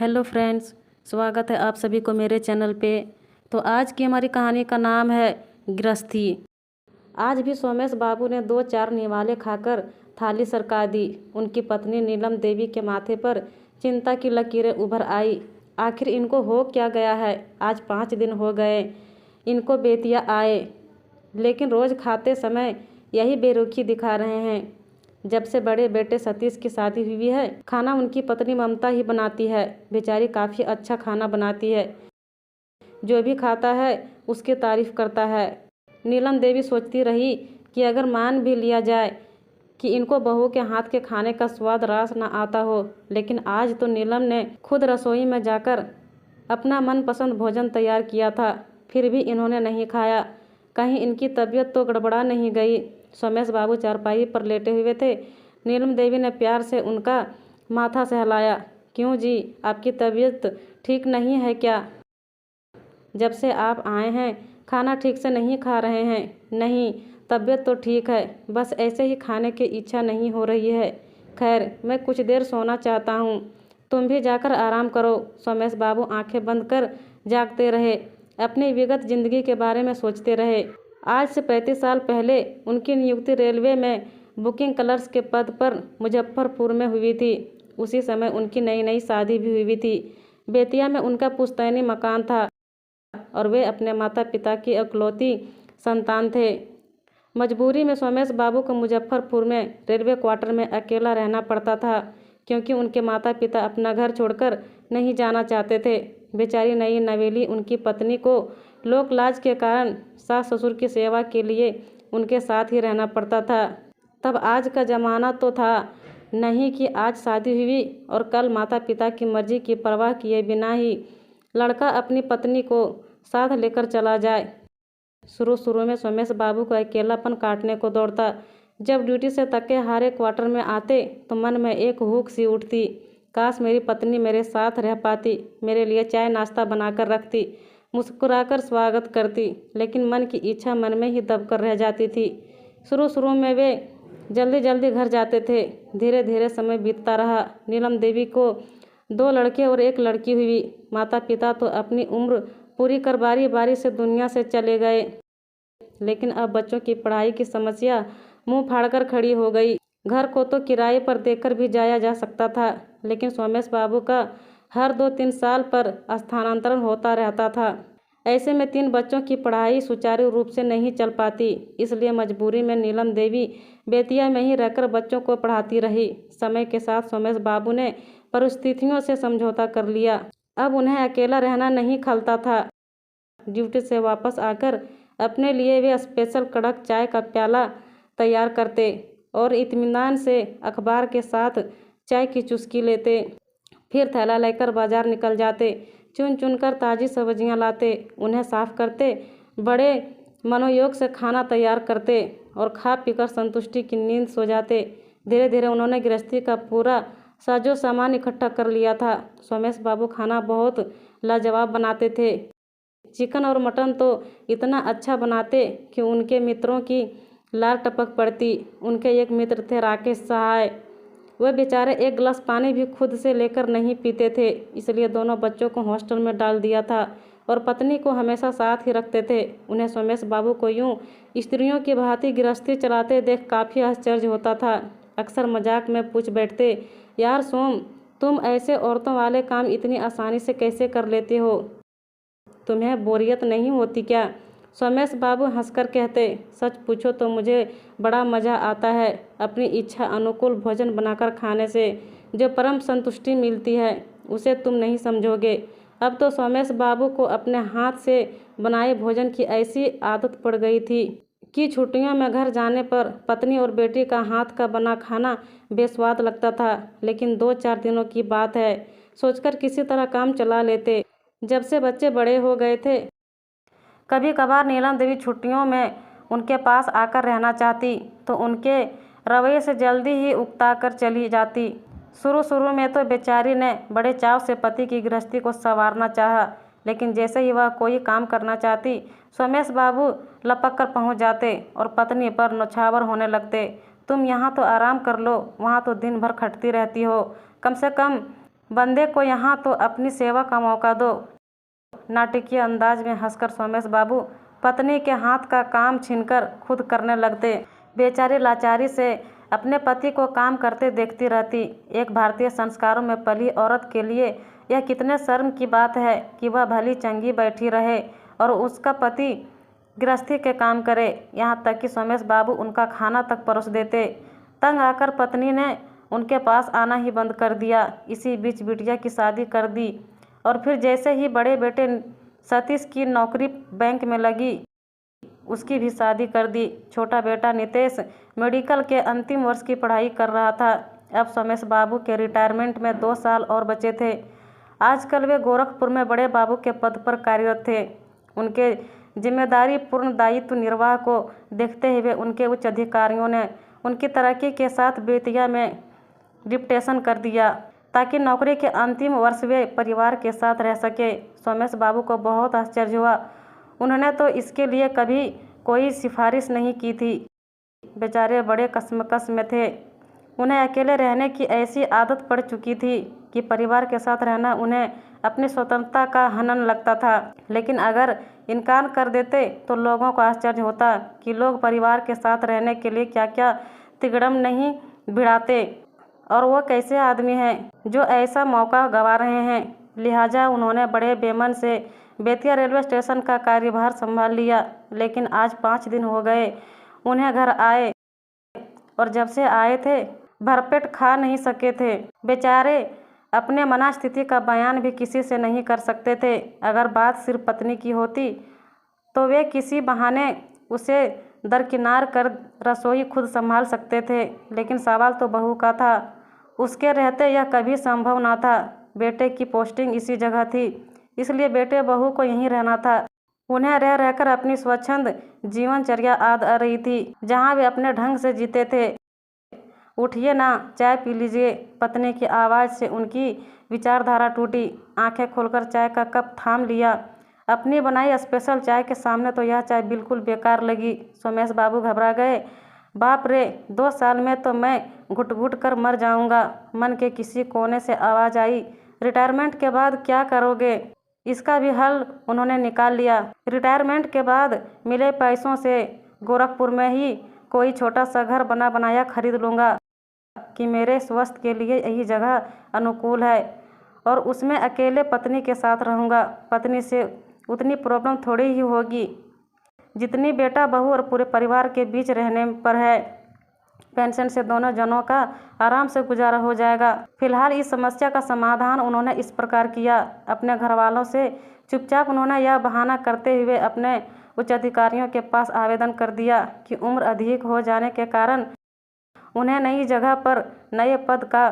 Hello friends, स्वागत है आप सभी को मेरे चैनल पे। तो आज की हमारी कहानी का नाम है गृहस्थी। आज भी सोमेश बाबू ने 2-4 निवाले खाकर थाली सरका दी। उनकी पत्नी नीलम देवी के माथे पर चिंता की लकीरें उभर आई। आखिर इनको हो क्या गया है? आज 5 दिन हो गए इनको बेतिया आए, लेकिन रोज़ खाते समय यही बेरुखी दिखा रहे हैं। जब से बड़े बेटे सतीश की शादी हुई है, खाना उनकी पत्नी ममता ही बनाती है। बेचारी काफ़ी अच्छा खाना बनाती है, जो भी खाता है उसकी तारीफ करता है। नीलम देवी सोचती रही कि अगर मान भी लिया जाए कि इनको बहू के हाथ के खाने का स्वाद रास न आता हो, लेकिन आज तो नीलम ने खुद रसोई में जाकर अपना मनपसंद भोजन तैयार किया था, फिर भी इन्होंने नहीं खाया। कहीं इनकी तबीयत तो गड़बड़ा नहीं गई। सोमेश बाबू चारपाई पर लेटे हुए थे। नीलम देवी ने प्यार से उनका माथा सहलाया। क्यों जी, आपकी तबीयत ठीक नहीं है क्या? जब से आप आए हैं खाना ठीक से नहीं खा रहे हैं। नहीं, तबीयत तो ठीक है, बस ऐसे ही खाने की इच्छा नहीं हो रही है। खैर, मैं कुछ देर सोना चाहता हूँ, तुम भी जाकर आराम करो। सोमेश बाबू आंखें बंद कर जागते रहे, अपनी विगत जिंदगी के बारे में सोचते रहे। आज से 35 साल पहले उनकी नियुक्ति रेलवे में बुकिंग क्लर्क के पद पर मुजफ्फरपुर में हुई थी। उसी समय उनकी नई नई शादी भी हुई थी। बेतिया में उनका पुश्तैनी मकान था और वे अपने माता पिता की इकलौती संतान थे। मजबूरी में सोमेश बाबू को मुजफ्फरपुर में रेलवे क्वार्टर में अकेला रहना पड़ता था, क्योंकि उनके माता पिता अपना घर छोड़कर नहीं जाना चाहते थे। बेचारी नई नवेली उनकी पत्नी को लोक लाज के कारण सास ससुर की सेवा के लिए उनके साथ ही रहना पड़ता था। तब आज का ज़माना तो था नहीं कि आज शादी हुई और कल माता पिता की मर्जी की परवाह किए बिना ही लड़का अपनी पत्नी को साथ लेकर चला जाए। शुरू में सोमेश बाबू को अकेलापन काटने को दौड़ता। जब ड्यूटी से थके हारे क्वार्टर में आते तो मन में एक हुक सी उठती, काश मेरी पत्नी मेरे साथ रह पाती, मेरे लिए चाय नाश्ता बनाकर रखती, मुस्कुराकर स्वागत करती। लेकिन मन की इच्छा मन में ही दबकर रह जाती थी। शुरू में वे जल्दी जल्दी घर जाते थे। धीरे धीरे समय बीतता रहा। नीलम देवी को 2 लड़के और 1 लड़की हुई। माता पिता तो अपनी उम्र पूरी कर बारी बारी से दुनिया से चले गए, लेकिन अब बच्चों की पढ़ाई की समस्या मुंह फाड़कर खड़ी हो गई। घर को तो किराए पर देकर भी जाया जा सकता था, लेकिन सोमेश बाबू का हर 2-3 साल पर स्थानांतरण होता रहता था। ऐसे में 3 बच्चों की पढ़ाई सुचारू रूप से नहीं चल पाती। इसलिए मजबूरी में नीलम देवी बेतिया में ही रहकर बच्चों को पढ़ाती रही। समय के साथ सोमेश बाबू ने परिस्थितियों से समझौता कर लिया। अब उन्हें अकेला रहना नहीं खलता था। ड्यूटी से वापस आकर अपने लिए वे स्पेशल कड़क चाय का प्याला तैयार करते और इत्मीनान से अखबार के साथ चाय की चुस्की लेते। फिर थैला लेकर बाजार निकल जाते। चुन चुन कर ताज़ी सब्जियां लाते, उन्हें साफ करते, बड़े मनोयोग से खाना तैयार करते और खा पीकर संतुष्टि की नींद सो जाते। धीरे धीरे उन्होंने गृहस्थी का पूरा साजो सामान इकट्ठा कर लिया था। सोमेश बाबू खाना बहुत लाजवाब बनाते थे। चिकन और मटन तो इतना अच्छा बनाते कि उनके मित्रों की लार टपक पड़ती। उनके एक मित्र थे राकेश सहाय। वे बेचारे 1 गिलास पानी भी खुद से लेकर नहीं पीते थे, इसलिए दोनों बच्चों को हॉस्टल में डाल दिया था और पत्नी को हमेशा साथ ही रखते थे। उन्हें सोमेश बाबू को यूं स्त्रियों की भांति गृहस्थी चलाते देख काफ़ी आश्चर्य होता था। अक्सर मजाक में पूछ बैठते, यार सोम, तुम ऐसे औरतों वाले काम इतनी आसानी से कैसे कर लेते हो? तुम्हें बोरियत नहीं होती क्या? सोमेश बाबू हंसकर कहते, सच पूछो तो मुझे बड़ा मज़ा आता है अपनी इच्छा अनुकूल भोजन बनाकर खाने से। जो परम संतुष्टि मिलती है उसे तुम नहीं समझोगे। अब तो सोमेश बाबू को अपने हाथ से बनाए भोजन की ऐसी आदत पड़ गई थी कि छुट्टियों में घर जाने पर पत्नी और बेटी का हाथ का बना खाना बेस्वाद लगता था। लेकिन 2-4 दिनों की बात है, सोचकर किसी तरह काम चला लेते। जब से बच्चे बड़े हो गए थे, कभी कभार नीलम देवी छुट्टियों में उनके पास आकर रहना चाहती तो उनके रवैये से जल्दी ही उकता कर चली जाती। शुरू में तो बेचारी ने बड़े चाव से पति की गृहस्थी को संवारना चाहा, लेकिन जैसे ही वह कोई काम करना चाहती, सोमेश बाबू लपक कर पहुँच जाते और पत्नी पर नौछावर होने लगते। तुम यहाँ तो आराम कर लो, वहाँ तो दिन भर खटती रहती हो, कम से कम बंदे को यहाँ तो अपनी सेवा का मौका दो। नाटकीय अंदाज में हंसकर सोमेश बाबू पत्नी के हाथ का काम छीनकर खुद करने लगते। बेचारी लाचारी से अपने पति को काम करते देखती रहती। एक भारतीय संस्कारों में पली औरत के लिए यह कितने शर्म की बात है कि वह भली चंगी बैठी रहे और उसका पति गृहस्थी के काम करे। यहाँ तक कि सोमेश बाबू उनका खाना तक परोस देते। तंग आकर पत्नी ने उनके पास आना ही बंद कर दिया। इसी बीच बिटिया की शादी कर दी और फिर जैसे ही बड़े बेटे सतीश की नौकरी बैंक में लगी, उसकी भी शादी कर दी। छोटा बेटा नितेश मेडिकल के अंतिम वर्ष की पढ़ाई कर रहा था। अब सोमेश बाबू के रिटायरमेंट में 2 साल और बचे थे। आजकल वे गोरखपुर में बड़े बाबू के पद पर कार्यरत थे। उनके जिम्मेदारी पूर्ण दायित्व निर्वाह को देखते हुए उनके उच्च अधिकारियों ने उनकी तरक्की के साथ बेतिया में डिप्टेशन कर दिया ताकि नौकरी के अंतिम वर्ष वे परिवार के साथ रह सके। सोमेश बाबू को बहुत आश्चर्य हुआ। उन्होंने तो इसके लिए कभी कोई सिफारिश नहीं की थी। बेचारे बड़े कशमकश में थे। उन्हें अकेले रहने की ऐसी आदत पड़ चुकी थी कि परिवार के साथ रहना उन्हें अपनी स्वतंत्रता का हनन लगता था। लेकिन अगर इनकार कर देते तो लोगों को आश्चर्य होता कि लोग परिवार के साथ रहने के लिए क्या क्या तिगड़म नहीं भिड़ाते और वो कैसे आदमी हैं जो ऐसा मौका गंवा रहे हैं। लिहाजा उन्होंने बड़े बेमन से बेतिया रेलवे स्टेशन का कार्यभार संभाल लिया। लेकिन आज 5 दिन हो गए उन्हें घर आए और जब से आए थे भरपेट खा नहीं सके थे। बेचारे अपने मनस्थिति का बयान भी किसी से नहीं कर सकते थे। अगर बात सिर्फ पत्नी की होती तो वे किसी बहाने उसे दरकिनार कर रसोई खुद संभाल सकते थे, लेकिन सवाल तो बहू का था। उसके रहते यह कभी संभव ना था। बेटे की पोस्टिंग इसी जगह थी, इसलिए बेटे बहू को यहीं रहना था। उन्हें रह रहकर अपनी स्वच्छंद जीवनचर्या याद आ रही थी, जहाँ वे अपने ढंग से जीते थे। उठिए ना, चाय पी लीजिए। पत्नी की आवाज़ से उनकी विचारधारा टूटी। आंखें खोलकर चाय का कप थाम लिया। अपनी बनाई स्पेशल चाय के सामने तो यह चाय बिल्कुल बेकार लगी। सोमेश बाबू घबरा गए। बाप रे, 2 साल में तो मैं घुट घुट कर मर जाऊंगा। मन के किसी कोने से आवाज़ आई, रिटायरमेंट के बाद क्या करोगे? इसका भी हल उन्होंने निकाल लिया। रिटायरमेंट के बाद मिले पैसों से गोरखपुर में ही कोई छोटा सा घर बना बनाया खरीद लूँगा कि मेरे स्वास्थ्य के लिए यही जगह अनुकूल है और उसमें अकेले पत्नी के साथ रहूँगा। पत्नी से उतनी प्रॉब्लम थोड़ी ही होगी जितनी बेटा बहू और पूरे परिवार के बीच रहने पर है। पेंशन से दोनों जनों का आराम से गुजारा हो जाएगा। फिलहाल इस समस्या का समाधान उन्होंने इस प्रकार किया। अपने घर वालों से चुपचाप उन्होंने यह बहाना करते हुए अपने उच्च अधिकारियों के पास आवेदन कर दिया कि उम्र अधिक हो जाने के कारण उन्हें नई जगह पर नए पद का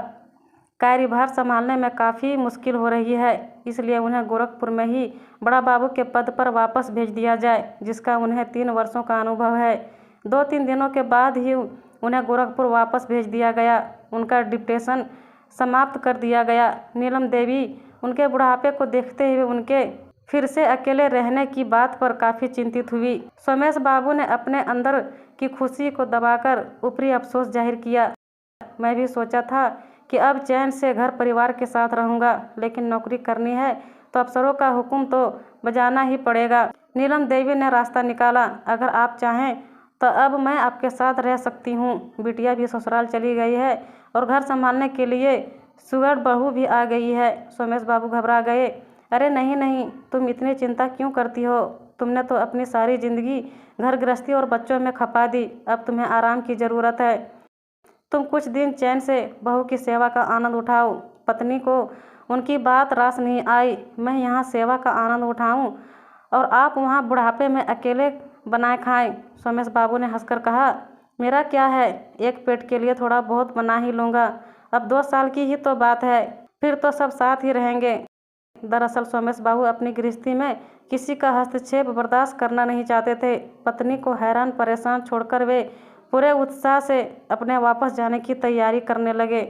कार्यभार संभालने में काफ़ी मुश्किल हो रही है, इसलिए उन्हें गोरखपुर में ही बड़ा बाबू के पद पर वापस भेज दिया जाए, जिसका उन्हें 3 वर्षों का अनुभव है। 2-3 दिनों के बाद ही उन्हें गोरखपुर वापस भेज दिया गया। उनका डिप्टेशन समाप्त कर दिया गया। नीलम देवी उनके बुढ़ापे को देखते हुए उनके फिर से अकेले रहने की बात पर काफ़ी चिंतित हुई। सोमेश बाबू ने अपने अंदर की खुशी को दबाकर ऊपरी अफसोस जाहिर किया। मैं भी सोचा था कि अब चैन से घर परिवार के साथ रहूँगा, लेकिन नौकरी करनी है तो अफसरों का हुक्म तो बजाना ही पड़ेगा। नीलम देवी ने रास्ता निकाला। अगर आप चाहें तो अब मैं आपके साथ रह सकती हूँ। बिटिया भी ससुराल चली गई है और घर संभालने के लिए सुगढ़ बहू भी आ गई है। सोमेश बाबू घबरा गए। अरे नहीं नहीं, तुम इतनी चिंता क्यों करती हो? तुमने तो अपनी सारी जिंदगी घर गृहस्थी और बच्चों में खपा दी। अब तुम्हें आराम की ज़रूरत है। तुम कुछ दिन चैन से बहू की सेवा का आनंद उठाओ। पत्नी को उनकी बात रास नहीं आई। मैं यहाँ सेवा का आनंद उठाऊं और आप वहाँ बुढ़ापे में अकेले बनाए खाएं। सोमेश बाबू ने हंसकर कहा, मेरा क्या है, एक पेट के लिए थोड़ा बहुत बना ही लूँगा। अब 2 साल की ही तो बात है, फिर तो सब साथ ही रहेंगे। दरअसल सोमेश बाबू अपनी गृहस्थी में किसी का हस्तक्षेप बर्दाश्त करना नहीं चाहते थे। पत्नी को हैरान परेशान छोड़कर वे पूरे उत्साह से अपने वापस जाने की तैयारी करने लगे।